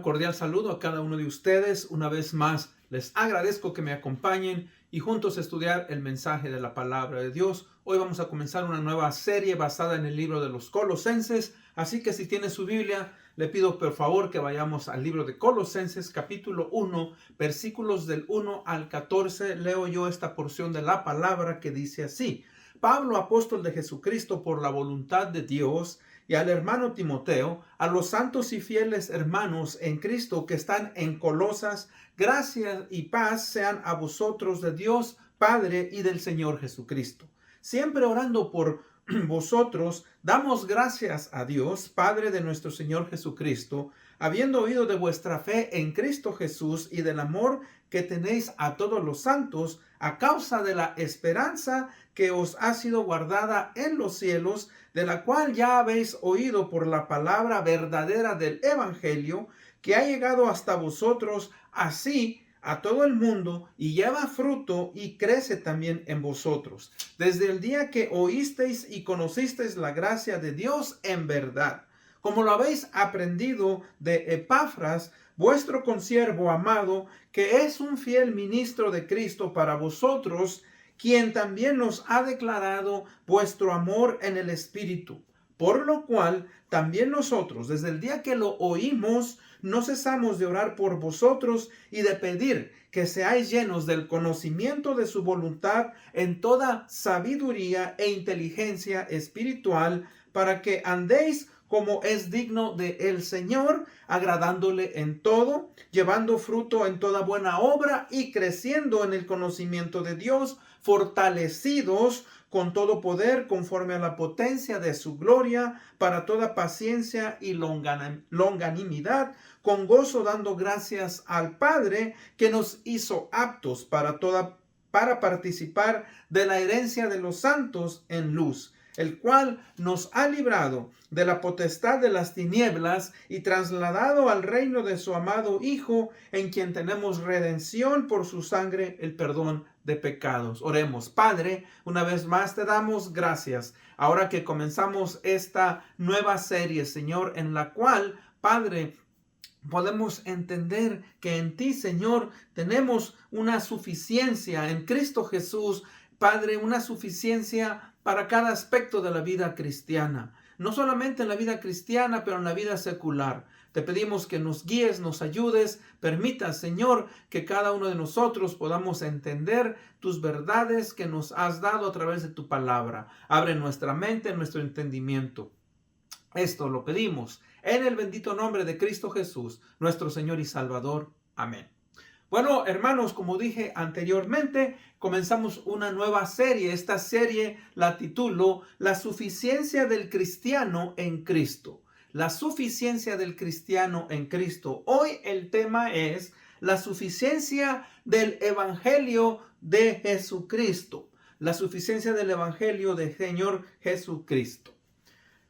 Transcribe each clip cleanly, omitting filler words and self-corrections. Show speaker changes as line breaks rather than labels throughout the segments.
cordial saludo a cada uno de ustedes. Una vez más, les agradezco que me acompañen y juntos estudiar el mensaje de la palabra de Dios. Hoy vamos a comenzar una nueva serie basada en el libro de los Colosenses. Así que si tiene su Biblia, le pido por favor que vayamos al libro de Colosenses, capítulo 1, versículos del 1 al 14. Leo yo esta porción de la palabra que dice así: Pablo, apóstol de Jesucristo por la voluntad de Dios, y al hermano Timoteo, a los santos y fieles hermanos en Cristo que están en Colosas, gracia y paz sean a vosotros de Dios Padre y del Señor Jesucristo. Siempre orando por vosotros, damos gracias a Dios, Padre de nuestro Señor Jesucristo, habiendo oído de vuestra fe en Cristo Jesús y del amor que tenéis a todos los santos, a causa de la esperanza que os ha sido guardada en los cielos, de la cual ya habéis oído por la palabra verdadera del Evangelio, que ha llegado hasta vosotros, así a todo el mundo, y lleva fruto y crece también en vosotros, desde el día que oísteis y conocisteis la gracia de Dios en verdad, como lo habéis aprendido de Epafras, vuestro consiervo amado, que es un fiel ministro de Cristo para vosotros, quien también nos ha declarado vuestro amor en el Espíritu. Por lo cual, también nosotros, desde el día que lo oímos, no cesamos de orar por vosotros y de pedir que seáis llenos del conocimiento de su voluntad en toda sabiduría e inteligencia espiritual, para que andéis como es digno de el Señor, agradándole en todo, llevando fruto en toda buena obra y creciendo en el conocimiento de Dios, fortalecidos con todo poder conforme a la potencia de su gloria, para toda paciencia y longanimidad, con gozo dando gracias al Padre que nos hizo aptos para participar de la herencia de los santos en luz, el cual nos ha librado de la potestad de las tinieblas y trasladado al reino de su amado Hijo, en quien tenemos redención por su sangre, el perdón de pecados. Oremos. Padre, una vez más te damos gracias. Ahora que comenzamos esta nueva serie, Señor, en la cual, Padre, podemos entender que en ti, Señor, tenemos una suficiencia en Cristo Jesús, Padre, una suficiencia para cada aspecto de la vida cristiana. No solamente en la vida cristiana, pero en la vida secular. Te pedimos que nos guíes, nos ayudes. Permita, Señor, que cada uno de nosotros podamos entender tus verdades que nos has dado a través de tu palabra. Abre nuestra mente, nuestro entendimiento. Esto lo pedimos en el bendito nombre de Cristo Jesús, nuestro Señor y Salvador. Amén. Bueno, hermanos, como dije anteriormente, comenzamos una nueva serie. Esta serie la titulo La suficiencia del cristiano en Cristo. La suficiencia del cristiano en Cristo. Hoy el tema es la suficiencia del Evangelio de Jesucristo. La suficiencia del Evangelio del Señor Jesucristo.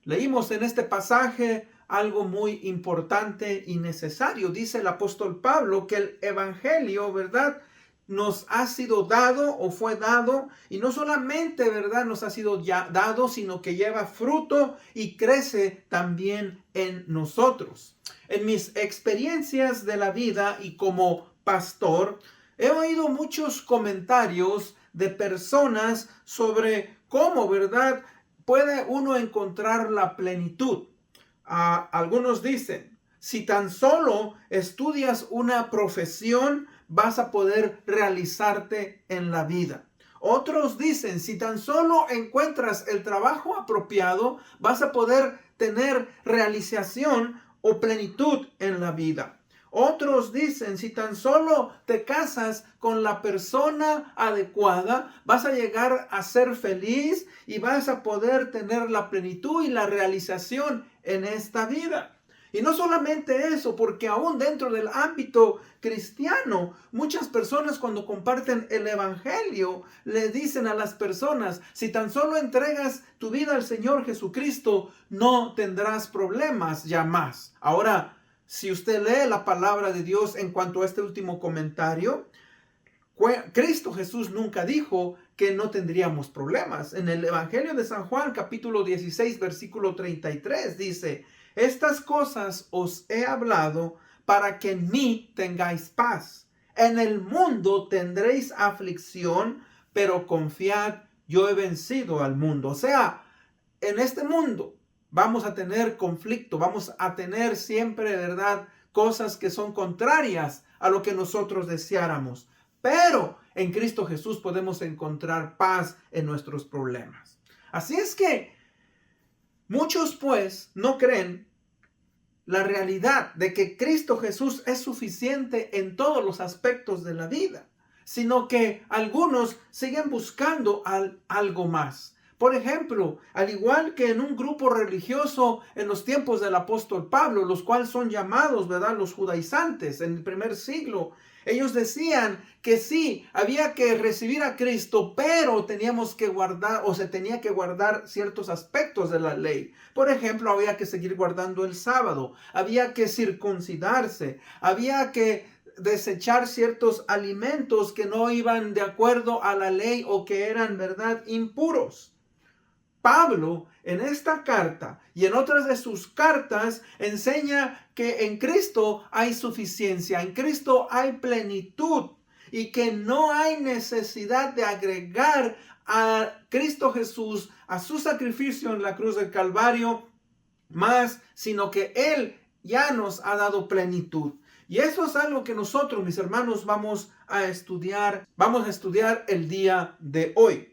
Leímos en este pasaje algo muy importante y necesario. Dice el apóstol Pablo que el evangelio, ¿verdad?, nos ha sido dado o fue dado, y no solamente, ¿verdad?, nos ha sido ya dado, sino que lleva fruto y crece también en nosotros. En mis experiencias de la vida y como pastor, he oído muchos comentarios de personas sobre cómo, ¿verdad?, puede uno encontrar la plenitud. Algunos dicen, si tan solo estudias una profesión, vas a poder realizarte en la vida. Otros dicen, si tan solo encuentras el trabajo apropiado, vas a poder tener realización o plenitud en la vida. Otros dicen, si tan solo te casas con la persona adecuada, vas a llegar a ser feliz y vas a poder tener la plenitud y la realización en esta vida. Y no solamente eso, porque aún dentro del ámbito cristiano, muchas personas cuando comparten el evangelio, le dicen a las personas, si tan solo entregas tu vida al Señor Jesucristo, no tendrás problemas ya más. Ahora, si usted lee la palabra de Dios en cuanto a este último comentario, Cristo Jesús nunca dijo que no tendríamos problemas. En el Evangelio de San Juan, capítulo 16, versículo 33, dice, estas cosas os he hablado para que en mí tengáis paz. En el mundo tendréis aflicción, pero confiad, yo he vencido al mundo. O sea, en este mundo vamos a tener conflicto, vamos a tener siempre, ¿verdad?, cosas que son contrarias a lo que nosotros deseáramos. Pero en Cristo Jesús podemos encontrar paz en nuestros problemas. Así es que muchos pues no creen la realidad de que Cristo Jesús es suficiente en todos los aspectos de la vida, sino que algunos siguen buscando algo más. Por ejemplo, al igual que en un grupo religioso en los tiempos del apóstol Pablo, los cuales son llamados, ¿verdad?, los judaizantes en el primer siglo, ellos decían que sí, había que recibir a Cristo, pero teníamos que guardar, o se tenía que guardar ciertos aspectos de la ley. Por ejemplo, había que seguir guardando el sábado, había que circuncidarse, había que desechar ciertos alimentos que no iban de acuerdo a la ley o que eran, ¿verdad?, impuros. Pablo en esta carta y en otras de sus cartas enseña que en Cristo hay suficiencia, en Cristo hay plenitud y que no hay necesidad de agregar a Cristo Jesús, a su sacrificio en la cruz del Calvario, más, sino que Él ya nos ha dado plenitud. Y eso es algo que nosotros, mis hermanos, vamos a estudiar el día de hoy.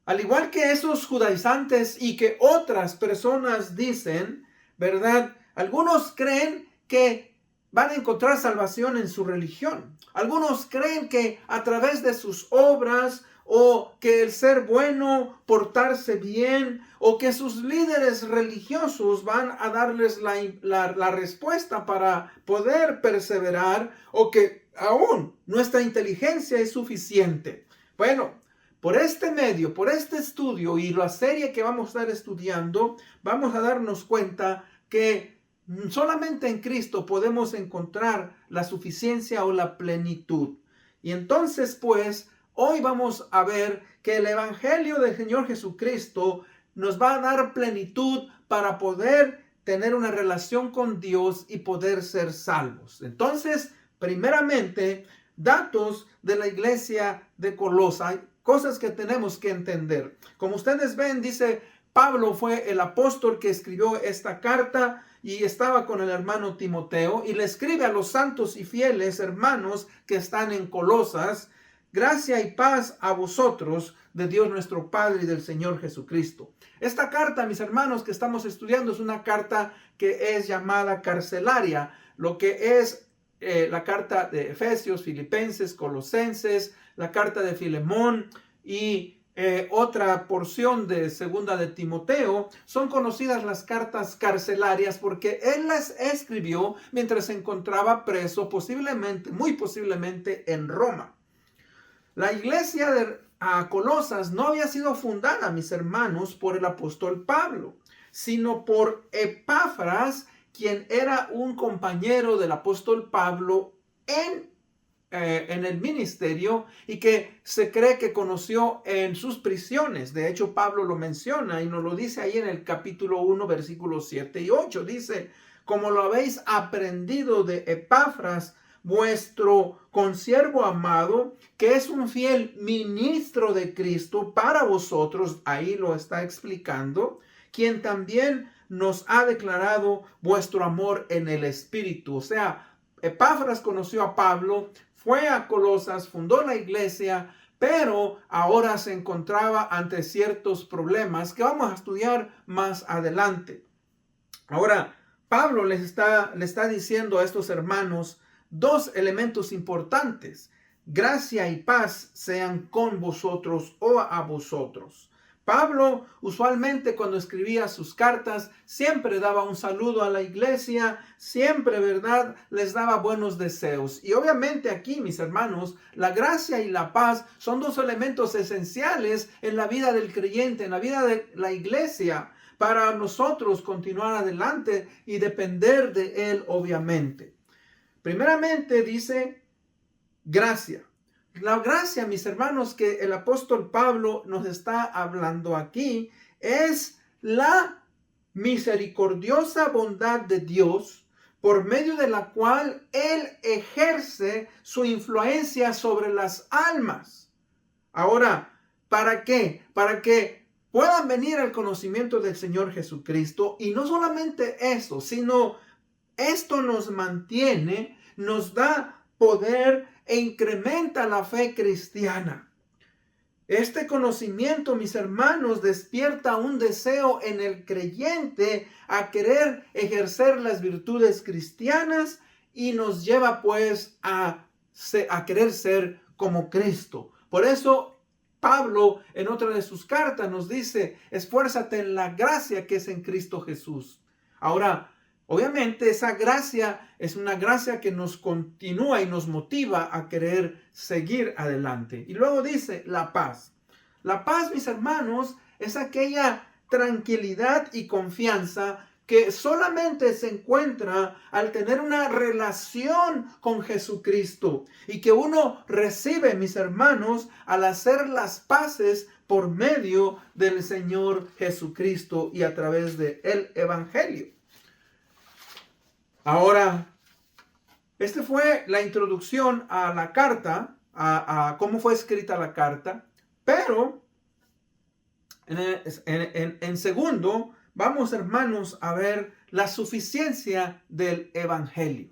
Al igual que esos judaizantes y que otras personas dicen, ¿verdad?, algunos creen que van a encontrar salvación en su religión. Algunos creen que a través de sus obras o que el ser bueno, portarse bien o que sus líderes religiosos van a darles la respuesta para poder perseverar o que aún nuestra inteligencia es suficiente. Bueno, por este medio, por este estudio y la serie que vamos a estar estudiando, vamos a darnos cuenta que solamente en Cristo podemos encontrar la suficiencia o la plenitud. Y entonces, pues, hoy vamos a ver que el Evangelio del Señor Jesucristo nos va a dar plenitud para poder tener una relación con Dios y poder ser salvos. Entonces, primeramente, datos de la iglesia de Colosas, cosas que tenemos que entender. Como ustedes ven, dice Pablo fue el apóstol que escribió esta carta y estaba con el hermano Timoteo y le escribe a los santos y fieles hermanos que están en Colosas: gracia y paz a vosotros de Dios nuestro Padre y del Señor Jesucristo. Esta carta, mis hermanos, que estamos estudiando es una carta que es llamada carcelaria, lo que es la carta de Efesios, Filipenses, Colosenses, la carta de Filemón y otra porción de segunda de Timoteo. Son conocidas las cartas carcelarias porque él las escribió mientras se encontraba preso, posiblemente, muy posiblemente en Roma. La iglesia de Colosas no había sido fundada, mis hermanos, por el apóstol Pablo, sino por Epafras, quien era un compañero del apóstol Pablo en el ministerio y que se cree que conoció en sus prisiones. De hecho, Pablo lo menciona y nos lo dice ahí en el capítulo 1, versículos 7 y 8. Dice: como lo habéis aprendido de Epafras, vuestro consiervo amado, que es un fiel ministro de Cristo para vosotros. Ahí lo está explicando, quien también nos ha declarado vuestro amor en el Espíritu. O sea, Epafras conoció a Pablo, fue a Colosas, fundó la iglesia, pero ahora se encontraba ante ciertos problemas que vamos a estudiar más adelante. Ahora, Pablo le está diciendo a estos hermanos dos elementos importantes: gracia y paz sean con vosotros o a vosotros. Pablo usualmente cuando escribía sus cartas siempre daba un saludo a la iglesia, siempre, ¿verdad?, les daba buenos deseos. Y obviamente aquí, mis hermanos, la gracia y la paz son dos elementos esenciales en la vida del creyente, en la vida de la iglesia, para nosotros continuar adelante y depender de él, obviamente. Primeramente dice gracia. La gracia, mis hermanos, que el apóstol Pablo nos está hablando aquí es la misericordiosa bondad de Dios por medio de la cual Él ejerce su influencia sobre las almas. Ahora, ¿para qué? Para que puedan venir al conocimiento del Señor Jesucristo. Y no solamente eso, sino esto nos mantiene, nos da poder e incrementa la fe cristiana. Este conocimiento, mis hermanos, despierta un deseo en el creyente a querer ejercer las virtudes cristianas y nos lleva pues a querer ser como Cristo. Por eso Pablo en otra de sus cartas nos dice: esfuérzate en la gracia que es en Cristo Jesús. Ahora, obviamente esa gracia es una gracia que nos continúa y nos motiva a querer seguir adelante. Y luego dice la paz. La paz, mis hermanos, es aquella tranquilidad y confianza que solamente se encuentra al tener una relación con Jesucristo y que uno recibe, mis hermanos, al hacer las paces por medio del Señor Jesucristo y a través del Evangelio. Ahora, esta fue la introducción a la carta, a cómo fue escrita la carta, pero en segundo, vamos, hermanos, a ver la suficiencia del Evangelio.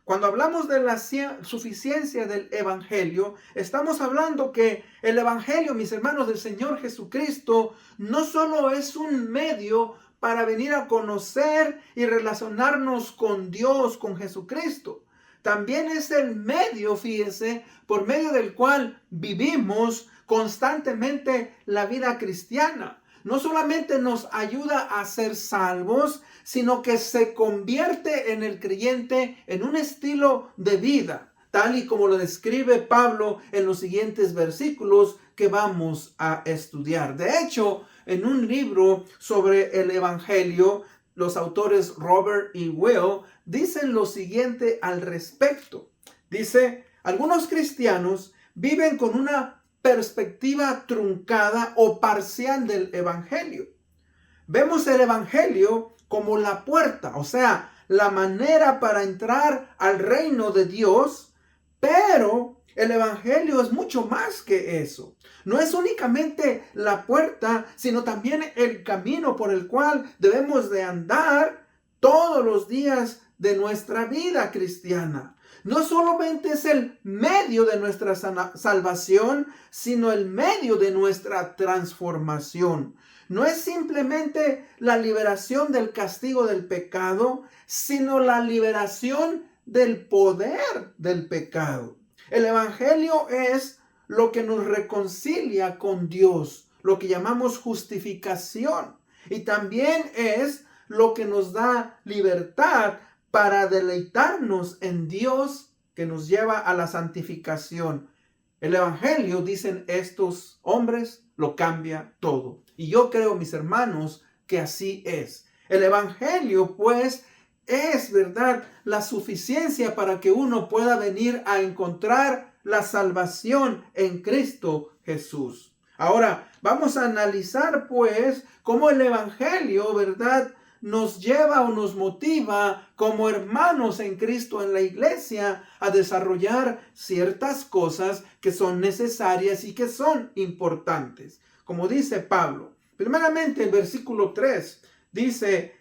Cuando hablamos de la suficiencia del Evangelio, estamos hablando que el Evangelio, mis hermanos, del Señor Jesucristo, no solo es un medio para venir a conocer y relacionarnos con Dios, con Jesucristo. También es el medio, fíjese, por medio del cual vivimos constantemente la vida cristiana. No solamente nos ayuda a ser salvos, sino que se convierte en el creyente en un estilo de vida, tal y como lo describe Pablo en los siguientes versículos que vamos a estudiar. De hecho, en un libro sobre el Evangelio, los autores Robert y Will dicen lo siguiente al respecto. Dice: algunos cristianos viven con una perspectiva truncada o parcial del Evangelio. Vemos el Evangelio como la puerta, o sea, la manera para entrar al reino de Dios, pero el Evangelio es mucho más que eso. No es únicamente la puerta, sino también el camino por el cual debemos de andar todos los días de nuestra vida cristiana. No solamente es el medio de nuestra salvación, sino el medio de nuestra transformación. No es simplemente la liberación del castigo del pecado, sino la liberación del poder del pecado. El Evangelio es lo que nos reconcilia con Dios, lo que llamamos justificación. Y también es lo que nos da libertad para deleitarnos en Dios, que nos lleva a la santificación. El Evangelio, dicen estos hombres, lo cambia todo. Y yo creo, mis hermanos, que así es. El Evangelio, pues, es, ¿verdad?, la suficiencia para que uno pueda venir a encontrar la salvación en Cristo Jesús. Ahora, vamos a analizar, pues, cómo el Evangelio, ¿verdad?, nos lleva o nos motiva como hermanos en Cristo en la iglesia a desarrollar ciertas cosas que son necesarias y que son importantes. Como dice Pablo, primeramente el versículo 3 dice: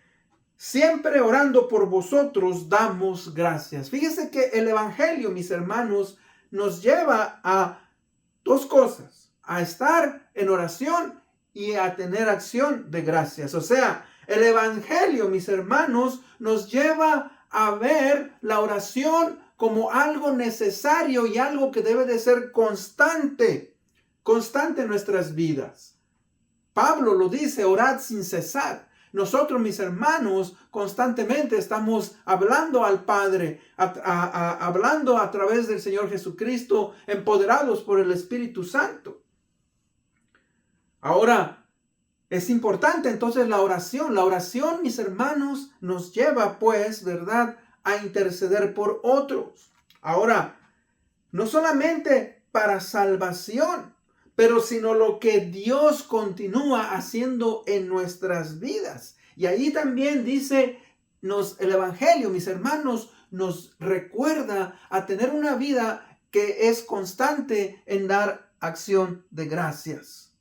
siempre orando por vosotros damos gracias. Fíjese que el Evangelio, mis hermanos, nos lleva a dos cosas: a estar en oración y a tener acción de gracias. O sea, el Evangelio, mis hermanos, nos lleva a ver la oración como algo necesario y algo que debe de ser constante en nuestras vidas. Pablo lo dice: orad sin cesar. Nosotros, mis hermanos, constantemente estamos hablando al Padre, hablando a través del Señor Jesucristo, empoderados por el Espíritu Santo. Ahora, es importante entonces la oración. La oración, mis hermanos, nos lleva, pues, ¿verdad?, a interceder por otros. Ahora, no solamente para salvación, pero sino lo que Dios continúa haciendo en nuestras vidas. Y ahí también dice el Evangelio, mis hermanos, nos recuerda a tener una vida que es constante en dar acción de gracias.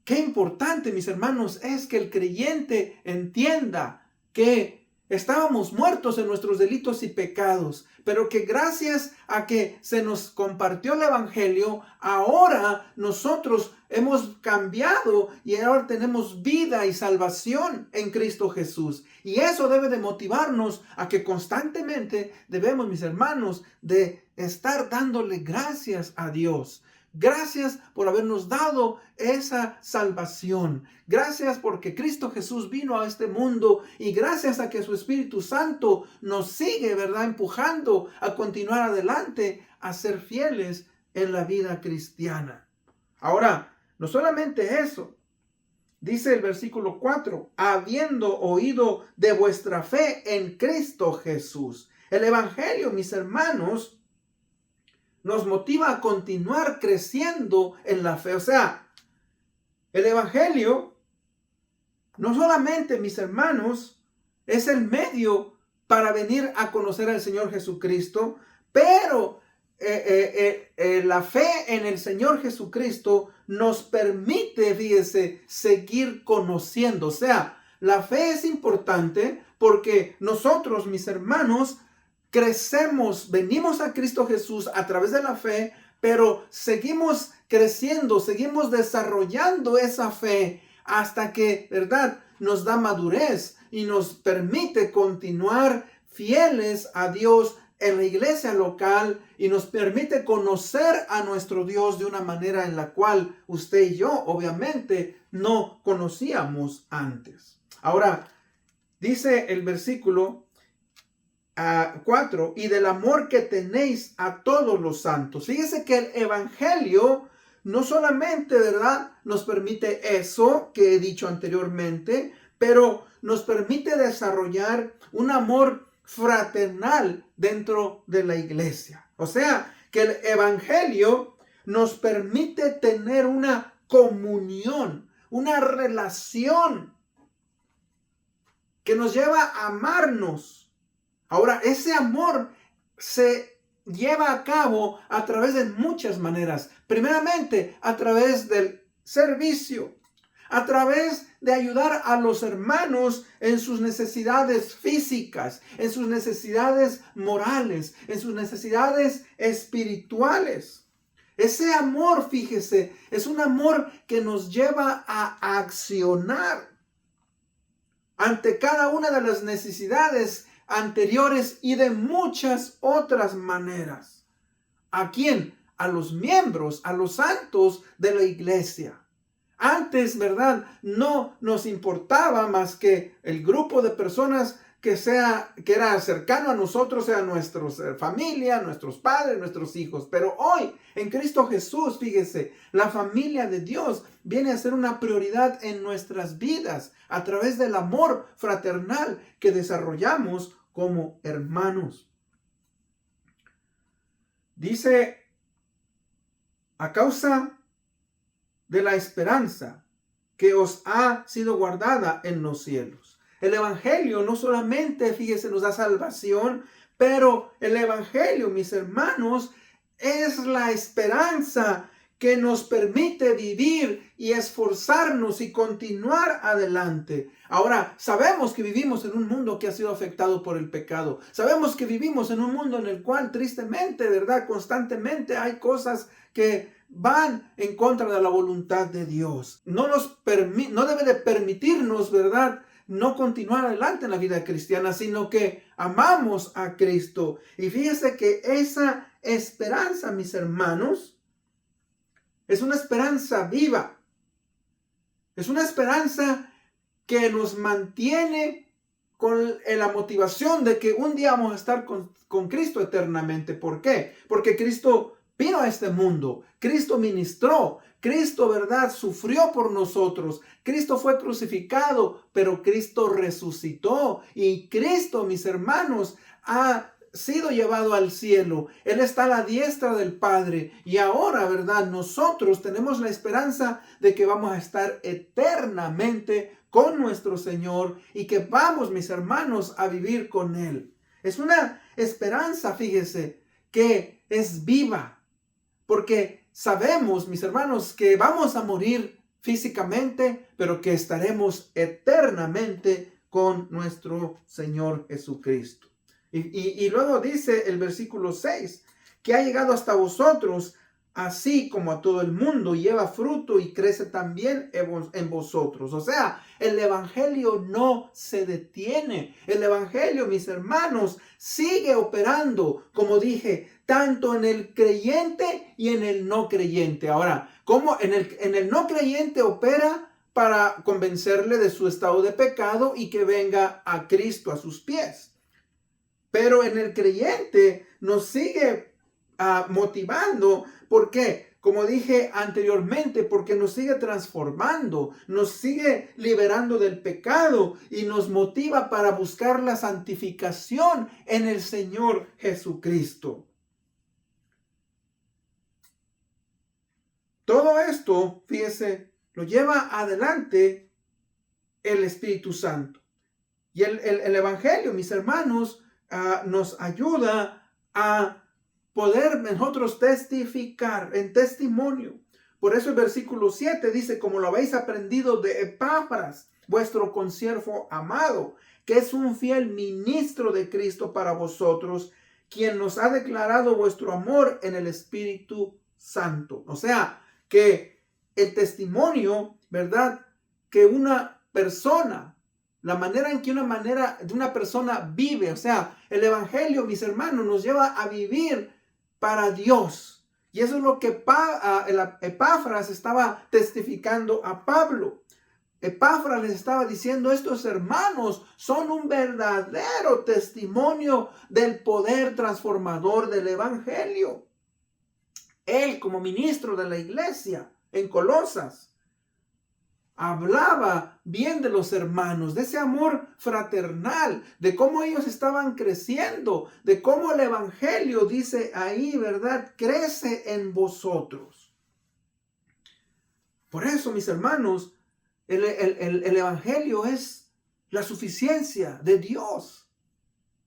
Qué importante, mis hermanos, es que el creyente entienda que estábamos muertos en nuestros delitos y pecados, pero que gracias a que se nos compartió el Evangelio, ahora nosotros hemos cambiado y ahora tenemos vida y salvación en Cristo Jesús. Y eso debe de motivarnos a que constantemente debemos, mis hermanos, de estar dándole gracias a Dios. Gracias por habernos dado esa salvación. Gracias porque Cristo Jesús vino a este mundo y gracias a que su Espíritu Santo nos sigue, ¿verdad?, empujando a continuar adelante, a ser fieles en la vida cristiana. Ahora, no solamente eso. Dice el versículo 4, habiendo oído de vuestra fe en Cristo Jesús. El Evangelio, mis hermanos, nos motiva a continuar creciendo en la fe. O sea, el Evangelio no solamente, mis hermanos, es el medio para venir a conocer al Señor Jesucristo, pero la fe en el Señor Jesucristo nos permite, fíjese, seguir conociendo. O sea, la fe es importante porque nosotros, mis hermanos, crecemos, venimos a Cristo Jesús a través de la fe, pero seguimos creciendo, seguimos desarrollando esa fe hasta que, ¿verdad?, nos da madurez y nos permite continuar fieles a Dios en la iglesia local y nos permite conocer a nuestro Dios de una manera en la cual usted y yo, obviamente, no conocíamos antes. Ahora, dice el versículo 4, y del amor que tenéis a todos los santos. Fíjese que el Evangelio no solamente, ¿verdad?, nos permite eso que he dicho anteriormente, pero nos permite desarrollar un amor fraternal dentro de la iglesia. O sea, que el Evangelio nos permite tener una comunión, una relación que nos lleva a amarnos. Ahora, ese amor se lleva a cabo a través de muchas maneras. Primeramente, a través del servicio, a través de ayudar a los hermanos en sus necesidades físicas, en sus necesidades morales, en sus necesidades espirituales. Ese amor, fíjese, es un amor que nos lleva a accionar ante cada una de las necesidades anteriores y de muchas otras maneras. ¿A quién? A los miembros, a los santos de la iglesia. Antes, ¿verdad?, no nos importaba más que el grupo de personas que era cercano a nosotros, sea nuestra familia, nuestros padres, nuestros hijos. Pero hoy, en Cristo Jesús, fíjese, la familia de Dios viene a ser una prioridad en nuestras vidas a través del amor fraternal que desarrollamos como hermanos. Dice, a causa de la esperanza que os ha sido guardada en los cielos. El Evangelio no solamente, fíjese, nos da salvación, pero el Evangelio, mis hermanos, es la esperanza que nos permite vivir y esforzarnos y continuar adelante. Ahora, sabemos que vivimos en un mundo que ha sido afectado por el pecado. Sabemos que vivimos en un mundo en el cual, tristemente, ¿verdad?, constantemente hay cosas que van en contra de la voluntad de Dios. No debe de permitirnos, ¿verdad?, no continuar adelante en la vida cristiana, sino que amamos a Cristo. Y fíjese que esa esperanza, mis hermanos, es una esperanza viva. Es una esperanza que nos mantiene con la motivación de que un día vamos a estar con Cristo eternamente. ¿Por qué? Porque Cristo vino a este mundo. Cristo ministró. Cristo, ¿verdad?, sufrió por nosotros. Cristo fue crucificado, pero Cristo resucitó. Y Cristo, mis hermanos, ha sido llevado al cielo. Él está a la diestra del Padre. Y ahora, ¿verdad?, nosotros tenemos la esperanza de que vamos a estar eternamente con nuestro Señor y que vamos, mis hermanos, a vivir con Él. Es una esperanza, fíjese, que es viva, porque sabemos, mis hermanos, que vamos a morir físicamente, pero que estaremos eternamente con nuestro Señor Jesucristo. Y luego dice el versículo 6, que ha llegado hasta vosotros, así como a todo el mundo, lleva fruto y crece también en vosotros. O sea, el evangelio no se detiene. El evangelio, mis hermanos, sigue operando, como dije, tanto en el creyente y en el no creyente. Ahora, ¿cómo en el no creyente opera? Para convencerle de su estado de pecado y que venga a Cristo a sus pies. Pero en el creyente nos sigue motivando. ¿Por qué? Como dije anteriormente, porque nos sigue transformando, nos sigue liberando del pecado y nos motiva para buscar la santificación en el Señor Jesucristo. Todo esto, fíjese, lo lleva adelante el Espíritu Santo. Y el Evangelio, mis hermanos, nos ayuda a poder nosotros testificar en testimonio. Por eso el versículo 7 dice, como lo habéis aprendido de Epafras, vuestro consiervo amado, que es un fiel ministro de Cristo para vosotros, quien nos ha declarado vuestro amor en el Espíritu Santo. O sea, que el testimonio, ¿verdad? Que una persona, la manera en que una persona vive, o sea, el evangelio, mis hermanos, nos lleva a vivir para Dios. Y eso es lo que Epafras estaba testificando a Pablo. Epafras les estaba diciendo, estos hermanos son un verdadero testimonio del poder transformador del evangelio. Él, como ministro de la iglesia en Colosas, hablaba bien de los hermanos, de ese amor fraternal, de cómo ellos estaban creciendo, de cómo el evangelio, dice ahí, ¿verdad?, crece en vosotros. Por eso, mis hermanos, el evangelio es la suficiencia de Dios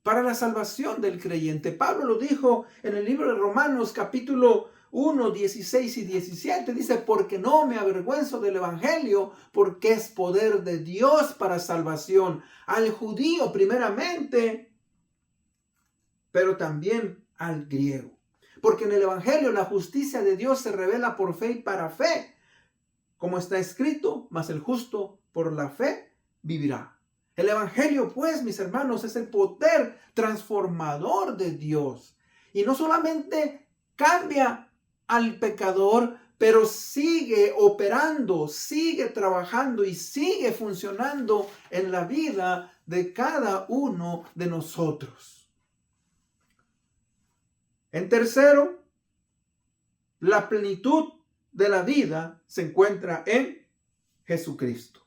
para la salvación del creyente. Pablo lo dijo en el libro de Romanos, capítulo 1, 16 y 17, dice, porque no me avergüenzo del evangelio, porque es poder de Dios para salvación al judío primeramente, pero también al griego. Porque en el evangelio la justicia de Dios se revela por fe y para fe, como está escrito, mas el justo por la fe vivirá. El evangelio, pues, mis hermanos, es el poder transformador de Dios. Y no solamente cambia al pecador, pero sigue operando, sigue trabajando y sigue funcionando en la vida de cada uno de nosotros. En tercero, la plenitud de la vida se encuentra en Jesucristo.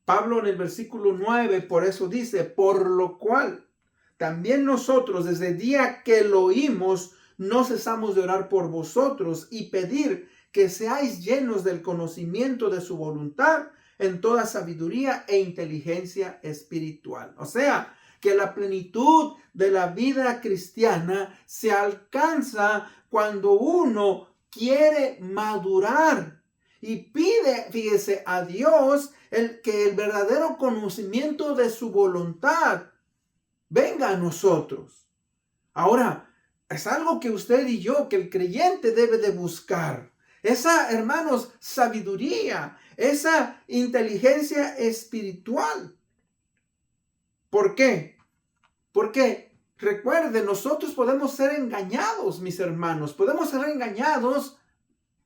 Pablo en el versículo 9 por eso dice, por lo cual también nosotros desde el día que lo oímos no cesamos de orar por vosotros y pedir que seáis llenos del conocimiento de su voluntad en toda sabiduría e inteligencia espiritual. O sea, que la plenitud de la vida cristiana se alcanza cuando uno quiere madurar y pide, fíjese, a Dios que el verdadero conocimiento de su voluntad venga a nosotros. Ahora, es algo que usted y yo, que el creyente debe de buscar. Esa, hermanos, sabiduría, esa inteligencia espiritual. ¿Por qué? Porque, recuerden, nosotros podemos ser engañados, mis hermanos. Podemos ser engañados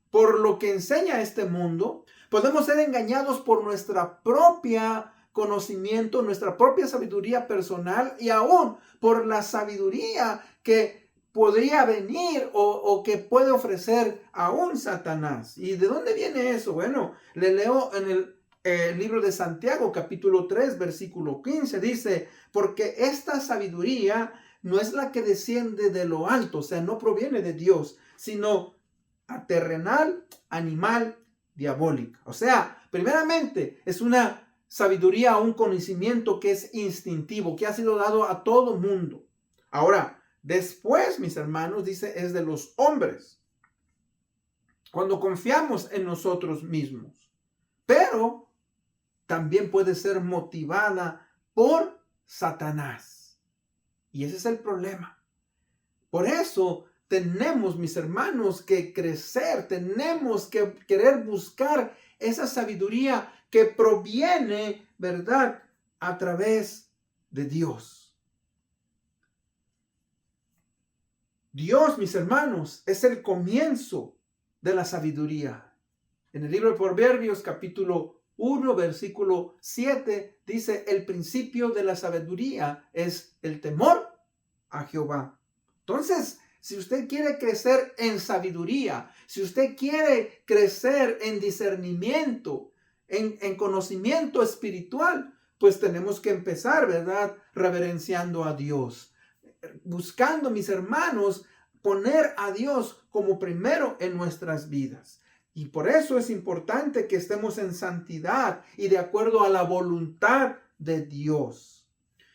por lo que enseña este mundo. Podemos ser engañados por nuestra propia conocimiento, nuestra propia sabiduría personal y aún por la sabiduría que podría venir o que puede ofrecer aún Satanás. ¿Y de dónde viene eso? Bueno, le leo en el libro de Santiago, capítulo 3, versículo 15, dice, porque esta sabiduría no es la que desciende de lo alto, o sea, no proviene de Dios, sino terrenal, animal, diabólica. O sea, primeramente, es una sabiduría a un conocimiento que es instintivo, que ha sido dado a todo mundo. Ahora, después, mis hermanos, dice, es de los hombres. Cuando confiamos en nosotros mismos. Pero también puede ser motivada por Satanás. Y ese es el problema. Por eso tenemos, mis hermanos, que crecer. Tenemos que querer buscar esa sabiduría que proviene, ¿verdad?, a través de Dios. Dios, mis hermanos, es el comienzo de la sabiduría. En el libro de Proverbios, capítulo 1, versículo 7, dice, el principio de la sabiduría es el temor a Jehová. Entonces, si usted quiere crecer en sabiduría, si usted quiere crecer en discernimiento, en conocimiento espiritual, pues tenemos que empezar, ¿verdad?, reverenciando a Dios. Buscando, mis hermanos, poner a Dios como primero en nuestras vidas. Y por eso es importante que estemos en santidad y de acuerdo a la voluntad de Dios.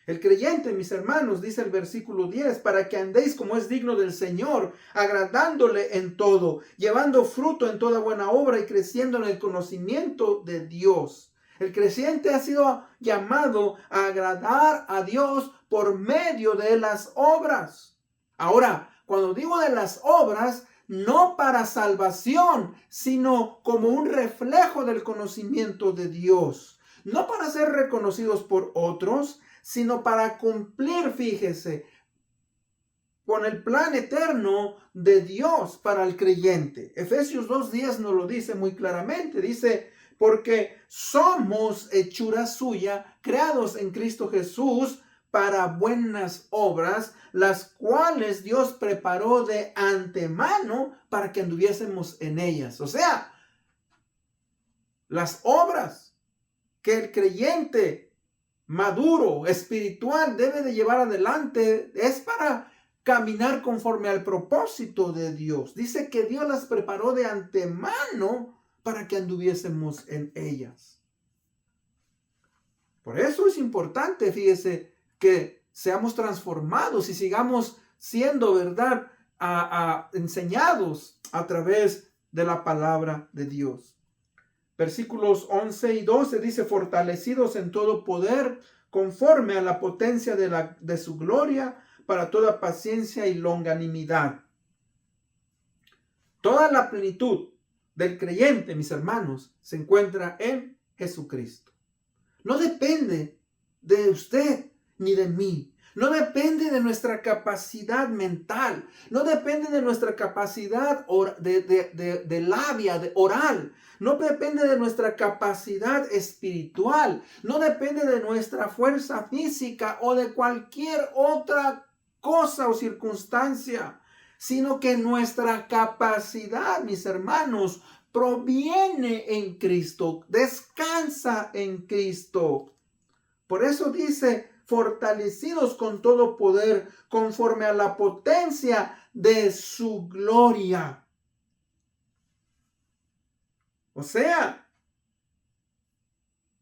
El creyente, mis hermanos, dice el versículo 10, para que andéis como es digno del Señor, agradándole en todo, llevando fruto en toda buena obra y creciendo en el conocimiento de Dios. El creyente ha sido llamado a agradar a Dios por medio de las obras. Ahora, cuando digo de las obras, no para salvación, sino como un reflejo del conocimiento de Dios. No para ser reconocidos por otros, sino para cumplir, fíjese, con el plan eterno de Dios para el creyente. Efesios 2:10 nos lo dice muy claramente. Dice, porque somos hechura suya, creados en Cristo Jesús para buenas obras, las cuales Dios preparó de antemano para que anduviésemos en ellas. O sea, las obras que el creyente maduro, espiritual, debe de llevar adelante es para caminar conforme al propósito de Dios. Dice que Dios las preparó de antemano para que anduviésemos en ellas. Por eso es importante, fíjese, que seamos transformados y sigamos siendo, ¿verdad?, enseñados a través de la palabra de Dios. Versículos 11 y 12 dice, fortalecidos en todo poder, conforme a la potencia de su gloria, para toda paciencia y longanimidad. Toda la plenitud del creyente, mis hermanos, se encuentra en Jesucristo. No depende de usted ni de mí. No depende de nuestra capacidad mental. No depende de nuestra capacidad de labia, de oral. No depende de nuestra capacidad espiritual. No depende de nuestra fuerza física o de cualquier otra cosa o circunstancia. Sino que nuestra capacidad, mis hermanos, proviene en Cristo. Descansa en Cristo. Por eso dice, fortalecidos con todo poder, conforme a la potencia de su gloria. O sea,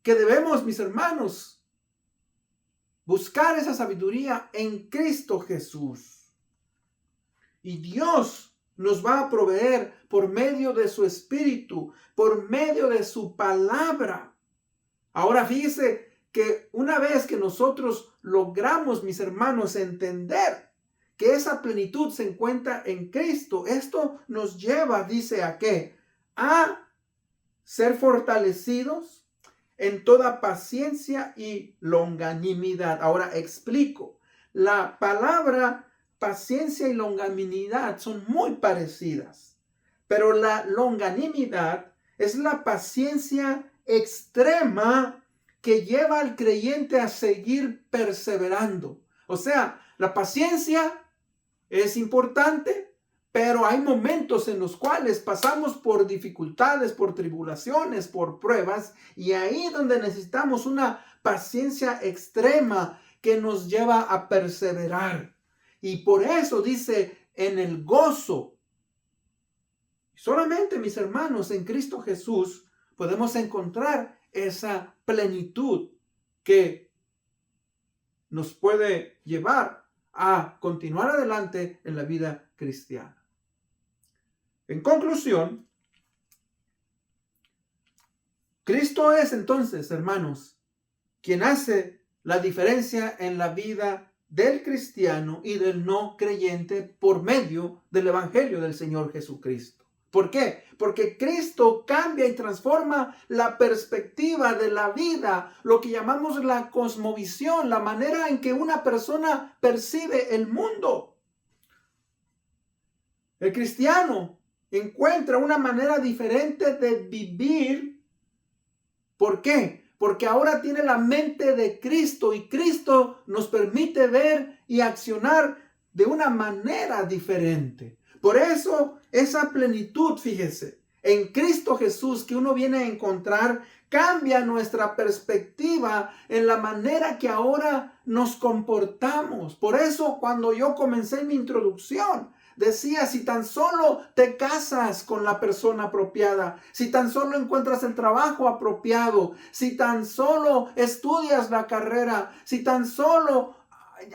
que debemos, mis hermanos, buscar esa sabiduría en Cristo Jesús. Y Dios nos va a proveer por medio de su Espíritu, por medio de su palabra. Ahora fíjese que una vez que nosotros logramos, mis hermanos, entender que esa plenitud se encuentra en Cristo, esto nos lleva, dice, ¿a qué? A ser fortalecidos en toda paciencia y longanimidad. Ahora explico. La palabra paciencia y longanimidad son muy parecidas, pero la longanimidad es la paciencia extrema que lleva al creyente a seguir perseverando. O sea, la paciencia es importante, pero hay momentos en los cuales pasamos por dificultades, por tribulaciones, por pruebas, y ahí es donde necesitamos una paciencia extrema que nos lleva a perseverar. Y por eso dice, en el gozo. Solamente, mis hermanos, en Cristo Jesús podemos encontrar esa plenitud que nos puede llevar a continuar adelante en la vida cristiana. En conclusión, Cristo es entonces, hermanos, quien hace la diferencia en la vida del cristiano y del no creyente por medio del Evangelio del Señor Jesucristo. ¿Por qué? Porque Cristo cambia y transforma la perspectiva de la vida, lo que llamamos la cosmovisión, la manera en que una persona percibe el mundo. El cristiano encuentra una manera diferente de vivir. ¿Por qué? Porque ahora tiene la mente de Cristo y Cristo nos permite ver y accionar de una manera diferente. Por eso esa plenitud, fíjese, en Cristo Jesús que uno viene a encontrar, cambia nuestra perspectiva en la manera que ahora nos comportamos. Por eso cuando yo comencé mi introducción, decía, si tan solo te casas con la persona apropiada, si tan solo encuentras el trabajo apropiado, si tan solo estudias la carrera, si tan solo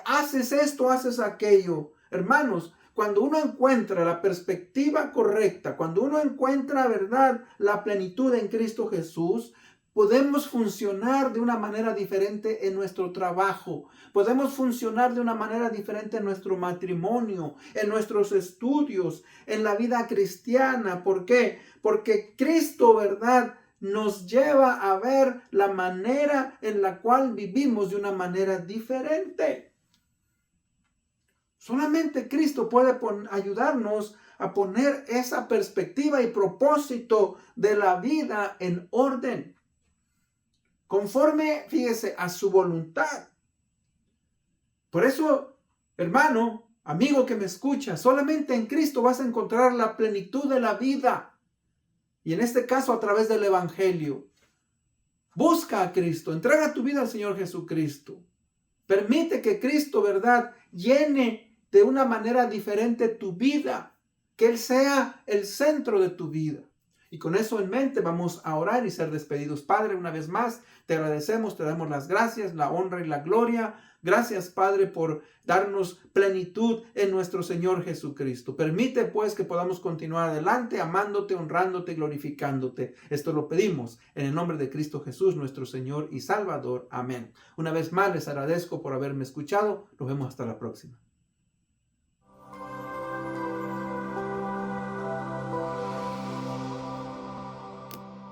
haces esto, haces aquello. Hermanos, cuando uno encuentra la perspectiva correcta, cuando uno encuentra, ¿verdad?, la plenitud en Cristo Jesús, podemos funcionar de una manera diferente en nuestro trabajo. Podemos funcionar de una manera diferente en nuestro matrimonio, en nuestros estudios, en la vida cristiana. ¿Por qué? Porque Cristo, ¿verdad?, nos lleva a ver la manera en la cual vivimos de una manera diferente. Solamente Cristo puede ayudarnos a poner esa perspectiva y propósito de la vida en orden, conforme, fíjese, a su voluntad. Por eso, hermano, amigo que me escucha, solamente en Cristo vas a encontrar la plenitud de la vida. Y en este caso a través del Evangelio. Busca a Cristo, entrega tu vida al Señor Jesucristo. Permite que Cristo, ¿verdad?, llene de una manera diferente tu vida, que Él sea el centro de tu vida. Y con eso en mente vamos a orar y ser despedidos. Padre, una vez más, te agradecemos, te damos las gracias, la honra y la gloria. Gracias, Padre, por darnos plenitud en nuestro Señor Jesucristo. Permite, pues, que podamos continuar adelante, amándote, honrándote y glorificándote. Esto lo pedimos en el nombre de Cristo Jesús, nuestro Señor y Salvador. Amén. Una vez más, les agradezco por haberme escuchado. Nos vemos hasta la próxima.